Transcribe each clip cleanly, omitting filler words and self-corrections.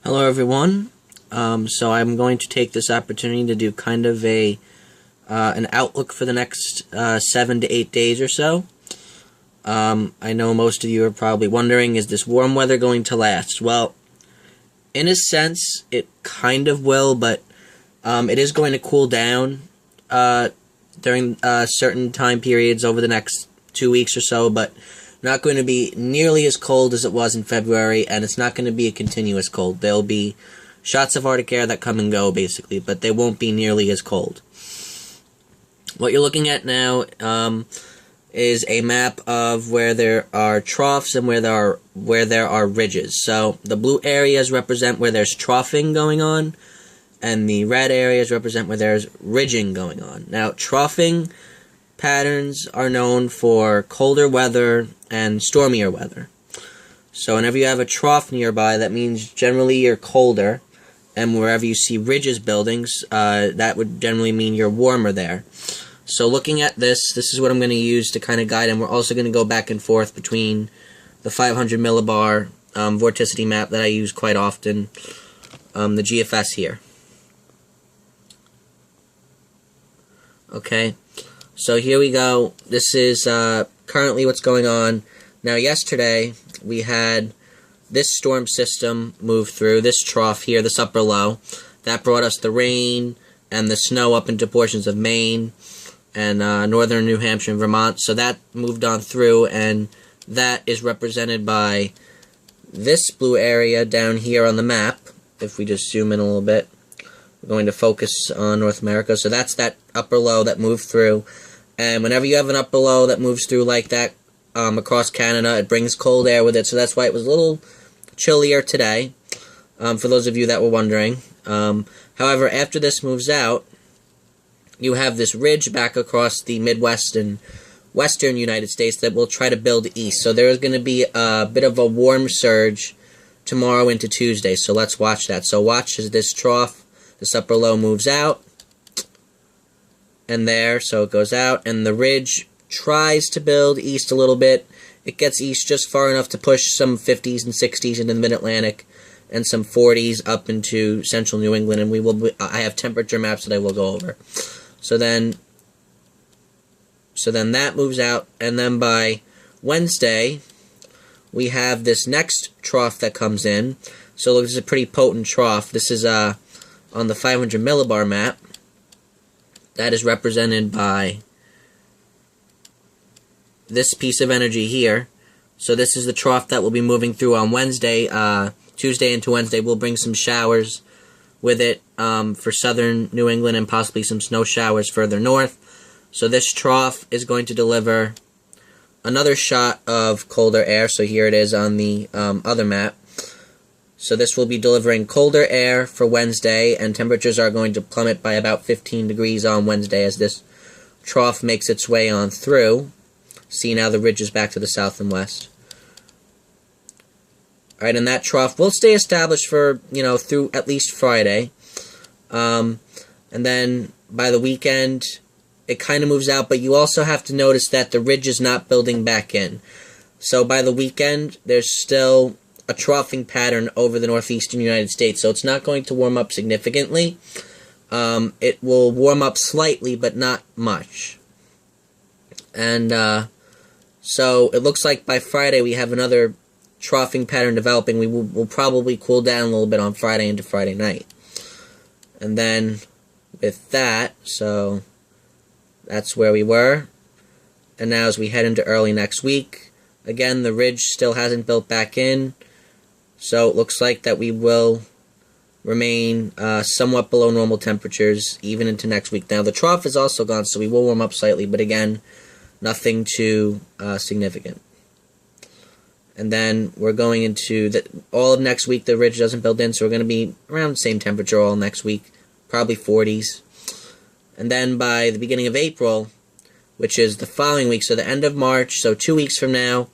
Hello everyone. So I'm going to take this opportunity to do kind of an outlook for the next 7 to 8 days or so. I know most of you are probably wondering, is this warm weather going to last? Well, in a sense, it kind of will, but it is going to cool down during certain time periods over the next 2 weeks or so, but not going to be nearly as cold as it was in February, and it's not going to be a continuous cold. There'll be shots of Arctic air that come and go, basically, but they won't be nearly as cold. What you're looking at now is a map of where there are troughs and where there are ridges. So the blue areas represent where there's troughing going on, and the red areas represent where there's ridging going on. Now, troughing patterns are known for colder weather and stormier weather. So whenever you have a trough nearby, that means generally you're colder, and wherever you see ridges buildings, that would generally mean you're warmer there. So looking at this is what I'm going to use to kind of guide, and we're also going to go back and forth between the 500 millibar vorticity map that I use quite often, the GFS here. Okay. So here we go. This is currently what's going on. Now yesterday we had this storm system move through, this trough here, this upper low. That brought us the rain and the snow up into portions of Maine and northern New Hampshire and Vermont. So that moved on through, and that is represented by this blue area down here on the map. If we just zoom in a little bit, we're going to focus on North America. So that's that upper low that moved through. And whenever you have an upper low that moves through like that across Canada, it brings cold air with it. So that's why it was a little chillier today, for those of you that were wondering. However, after this moves out, you have this ridge back across the Midwest and Western United States that will try to build east. So there is going to be a bit of a warm surge tomorrow into Tuesday. So let's watch that. So watch as this trough, this upper low moves out. And there, so it goes out, and the ridge tries to build east a little bit. It gets east just far enough to push some 50s and 60s into the Mid-Atlantic, and some 40s up into central New England, and I have temperature maps that I will go over. So then that moves out, and then by Wednesday, we have this next trough that comes in. So this is a pretty potent trough. This is on the 500 millibar map. That is represented by this piece of energy here. So this is the trough that will be moving through on Wednesday. Tuesday into Wednesday will bring some showers with it for southern New England and possibly some snow showers further north. So this trough is going to deliver another shot of colder air. So here it is on the other map. So this will be delivering colder air for Wednesday, and temperatures are going to plummet by about 15 degrees on Wednesday as this trough makes its way on through. See now the ridge is back to the south and west. Alright, and that trough will stay established for, through at least Friday. And then by the weekend, it kind of moves out, but you also have to notice that the ridge is not building back in. So by the weekend, there's still a troughing pattern over the northeastern United States, so it's not going to warm up significantly. It will warm up slightly, but not much. And so it looks like by Friday we have another troughing pattern developing. We'll probably cool down a little bit on Friday into Friday night. And then with that, so that's where we were. And now as we head into early next week, again, the ridge still hasn't built back in. So it looks like that we will remain somewhat below normal temperatures even into next week. Now the trough is also gone, so we will warm up slightly, but again, nothing too significant. And then we're going into all of next week. The ridge doesn't build in, so we're going to be around the same temperature all next week, probably 40s. And then by the beginning of April, which is the following week, so the end of March, so 2 weeks from now,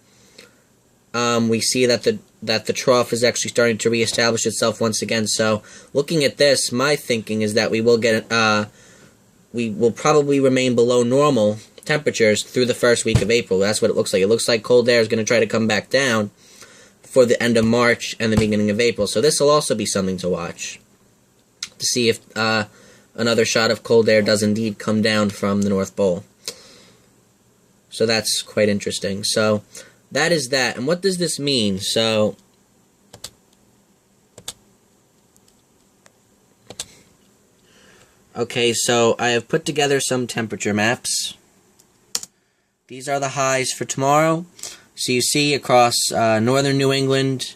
we see that the trough is actually starting to reestablish itself once again. So looking at this, my thinking is that we will probably remain below normal temperatures through the first week of April. That's what it looks like. It looks like cold air is going to try to come back down for the end of March and the beginning of April. So this will also be something to watch, to see if another shot of cold air does indeed come down from the North Pole. So that's quite interesting. So that is that. And what does this mean? So okay, so I have put together some temperature maps. These are the highs for tomorrow. So you see across northern New England,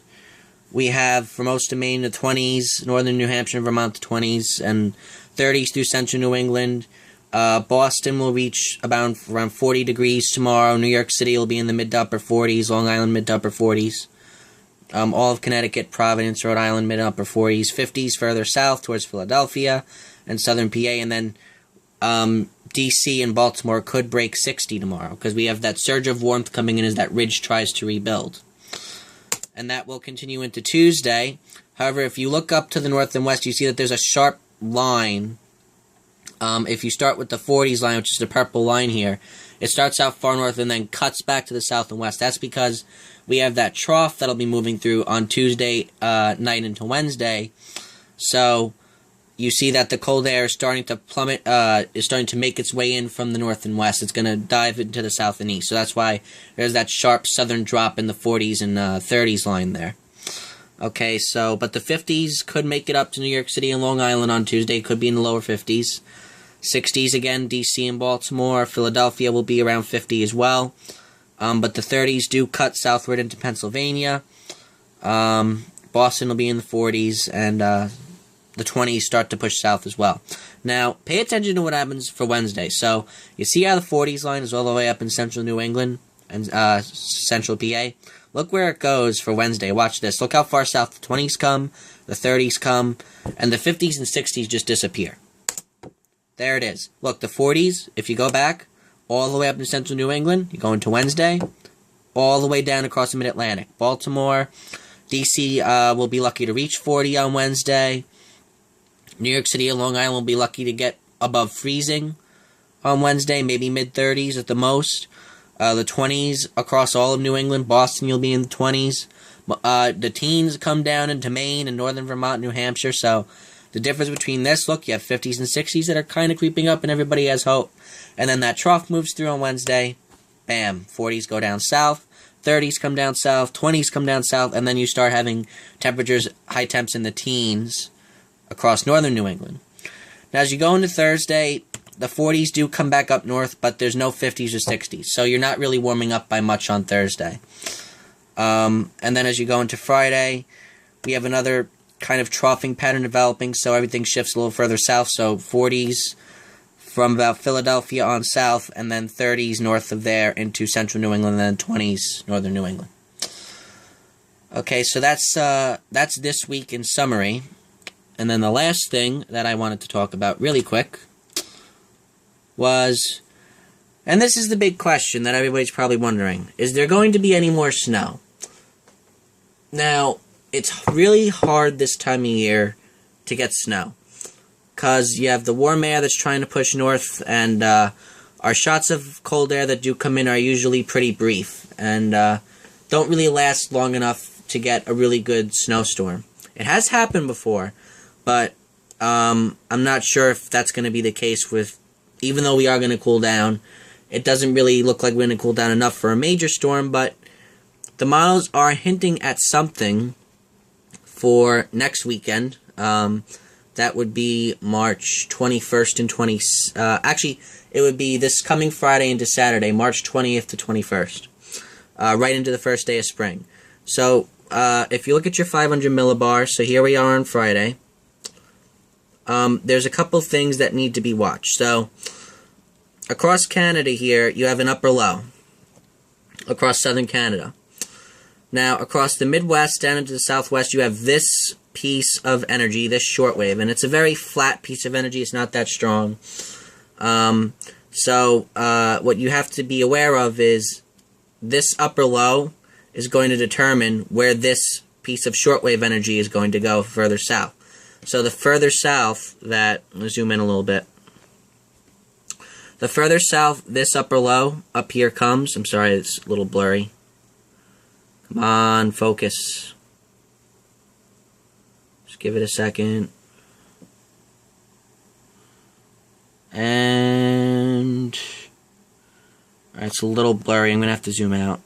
we have for most of Maine the 20s, northern New Hampshire and Vermont the 20s, and 30s through central New England. Boston will reach around 40 degrees tomorrow. New York City will be in the mid to upper 40s. Long Island mid to upper 40s. All of Connecticut, Providence, Rhode Island mid to upper 40s. 50s further south towards Philadelphia and southern PA. And then D.C. and Baltimore could break 60 tomorrow, because we have that surge of warmth coming in as that ridge tries to rebuild. And that will continue into Tuesday. However, if you look up to the north and west, you see that there's a sharp line. If you start with the 40s line, which is the purple line here, it starts out far north and then cuts back to the south and west. That's because we have that trough that'll be moving through on Tuesday night into Wednesday. So you see that the cold air is starting to plummet, is starting to make its way in from the north and west. It's going to dive into the south and east. So that's why there's that sharp southern drop in the 40s and 30s line there. Okay, so, but the 50s could make it up to New York City and Long Island on Tuesday. Could be in the lower 50s. 60s again, D.C. and Baltimore. Philadelphia will be around 50 as well. But the 30s do cut southward into Pennsylvania. Boston will be in the 40s, and the 20s start to push south as well. Now, pay attention to what happens for Wednesday. So, you see how the 40s line is all the way up in central New England and central PA? Look where it goes for Wednesday. Watch this. Look how far south the 20s come, the 30s come, and the 50s and 60s just disappear. There it is. Look, the 40s, if you go back, all the way up to central New England, you go into Wednesday, all the way down across the mid-Atlantic. Baltimore, D.C. Will be lucky to reach 40 on Wednesday. New York City and Long Island will be lucky to get above freezing on Wednesday, maybe mid-30s at the most. The 20s across all of New England. Boston, you'll be in the 20s. The teens come down into Maine and northern Vermont, New Hampshire, so the difference between this, look, you have 50s and 60s that are kind of creeping up, and everybody has hope. And then that trough moves through on Wednesday. Bam. 40s go down south. 30s come down south. 20s come down south. And then you start having temperatures, high temps in the teens across northern New England. Now, as you go into Thursday, the 40s do come back up north, but there's no 50s or 60s. So you're not really warming up by much on Thursday. And then as you go into Friday, we have another kind of troughing pattern developing, so everything shifts a little further south. So 40s from about Philadelphia on south, and then 30s north of there into central New England, and then 20s northern New England. Okay, so that's this week in summary. And then the last thing that I wanted to talk about really quick was, and this is the big question that everybody's probably wondering, is there going to be any more snow? Now, it's really hard this time of year to get snow, because you have the warm air that's trying to push north, and our shots of cold air that do come in are usually pretty brief, and don't really last long enough to get a really good snowstorm. It has happened before, but I'm not sure if that's going to be the case with, even though we are going to cool down, it doesn't really look like we're going to cool down enough for a major storm, but the models are hinting at something for next weekend. That would be March 21st and 20th. Actually, it would be this coming Friday into Saturday, March 20th to 21st. Right into the first day of spring. So, if you look at your 500 millibars, so here we are on Friday, there's a couple things that need to be watched. So, across Canada here, you have an upper low. Across southern Canada. Now, across the Midwest down into the Southwest, you have this piece of energy, this shortwave, and it's a very flat piece of energy. It's not that strong. So, what you have to be aware of is this upper low is going to determine where this piece of shortwave energy is going to go further south. So, the further south that, let me zoom in a little bit. The further south this upper low up here comes, I'm sorry, it's a little blurry. Come on, focus. Just give it a second. And alright, it's a little blurry. I'm going to have to zoom out.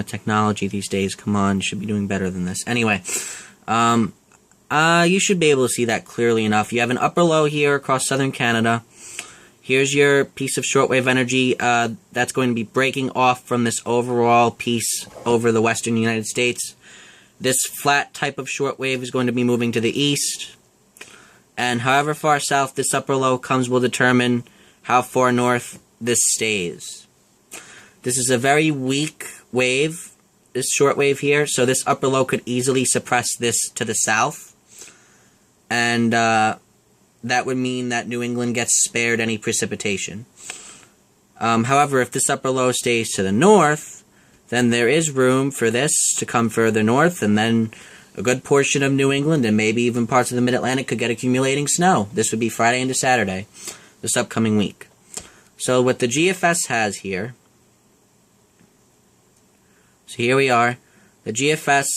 Technology these days, come on, should be doing better than this. Anyway, you should be able to see that clearly enough. You have an upper low here across southern Canada. Here's your piece of shortwave energy that's going to be breaking off from this overall piece over the western United States. This flat type of shortwave is going to be moving to the east. And however far south this upper low comes will determine how far north this stays. This is a very weak wave, this shortwave here, so this upper low could easily suppress this to the south. And that would mean that New England gets spared any precipitation. However, if this upper low stays to the north, then there is room for this to come further north, and then a good portion of New England and maybe even parts of the Mid-Atlantic could get accumulating snow. This would be Friday into Saturday, this upcoming week. So what the GFS has here, so here we are, the GFS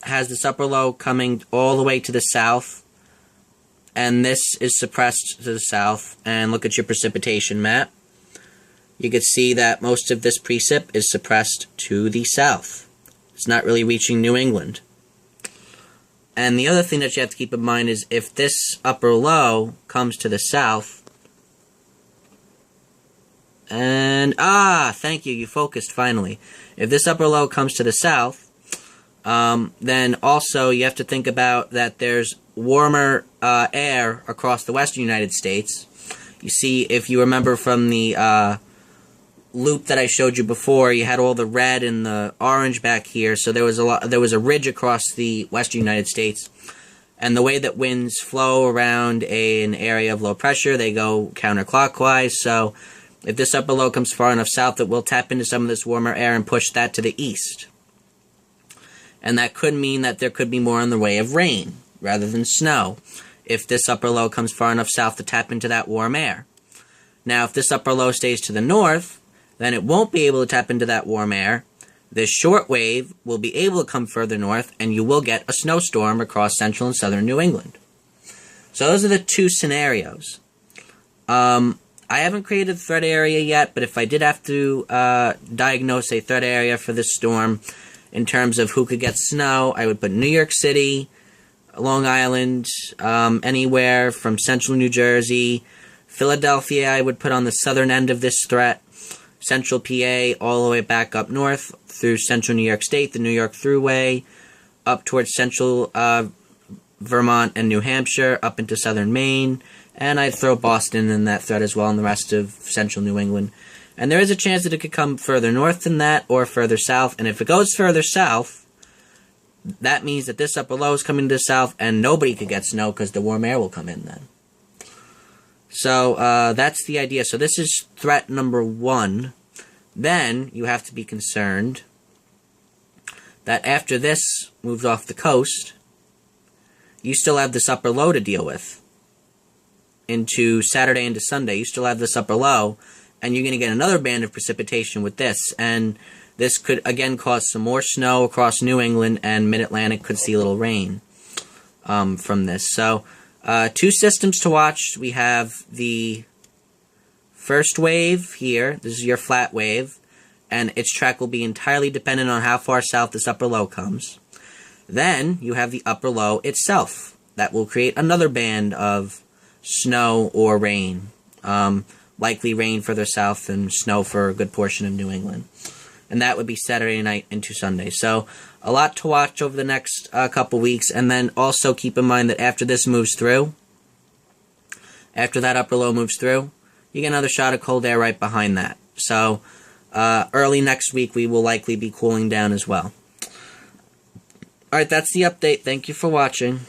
has this upper low coming all the way to the south, and this is suppressed to the south. And look at your precipitation map. You can see that most of this precip is suppressed to the south. It's not really reaching New England. And the other thing that you have to keep in mind is if this upper low comes to the south, and thank you, you focused finally. If this upper low comes to the south, then also you have to think about that there's warmer air across the western United States. You see, if you remember from the loop that I showed you before, you had all the red and the orange back here, so there was a ridge across the western United States. And the way that winds flow around an area of low pressure, they go counterclockwise. So if this upper low comes far enough south, it will tap into some of this warmer air and push that to the east. And that could mean that there could be more in the way of rain rather than snow if this upper low comes far enough south to tap into that warm air. Now, if this upper low stays to the north, then it won't be able to tap into that warm air. This short wave will be able to come further north, and you will get a snowstorm across central and southern New England. So those are the two scenarios. I haven't created a threat area yet, but if I did have to diagnose a threat area for this storm in terms of who could get snow, I would put New York City, Long Island, anywhere from central New Jersey. Philadelphia I would put on the southern end of this threat. Central PA all the way back up north through central New York State, the New York Thruway, up towards central Vermont and New Hampshire, up into southern Maine, and I'd throw Boston in that threat as well and the rest of central New England. And there is a chance that it could come further north than that or further south, and if it goes further south, that means that this upper low is coming to the south and nobody could get snow because the warm air will come in then. So that's the idea. So this is threat number 1. Then you have to be concerned that after this moves off the coast, you still have this upper low to deal with. Into Saturday into Sunday, you still have this upper low, and you're going to get another band of precipitation with this. And this could, again, cause some more snow across New England, and Mid-Atlantic could see a little rain from this. So two systems to watch. We have the first wave here. This is your flat wave, and its track will be entirely dependent on how far south this upper low comes. Then you have the upper low itself. That will create another band of snow or rain. Likely rain further south and snow for a good portion of New England. And that would be Saturday night into Sunday. So a lot to watch over the next couple weeks. And then also keep in mind that after this moves through, after that upper low moves through, you get another shot of cold air right behind that. So early next week we will likely be cooling down as well. Alright, that's the update. Thank you for watching.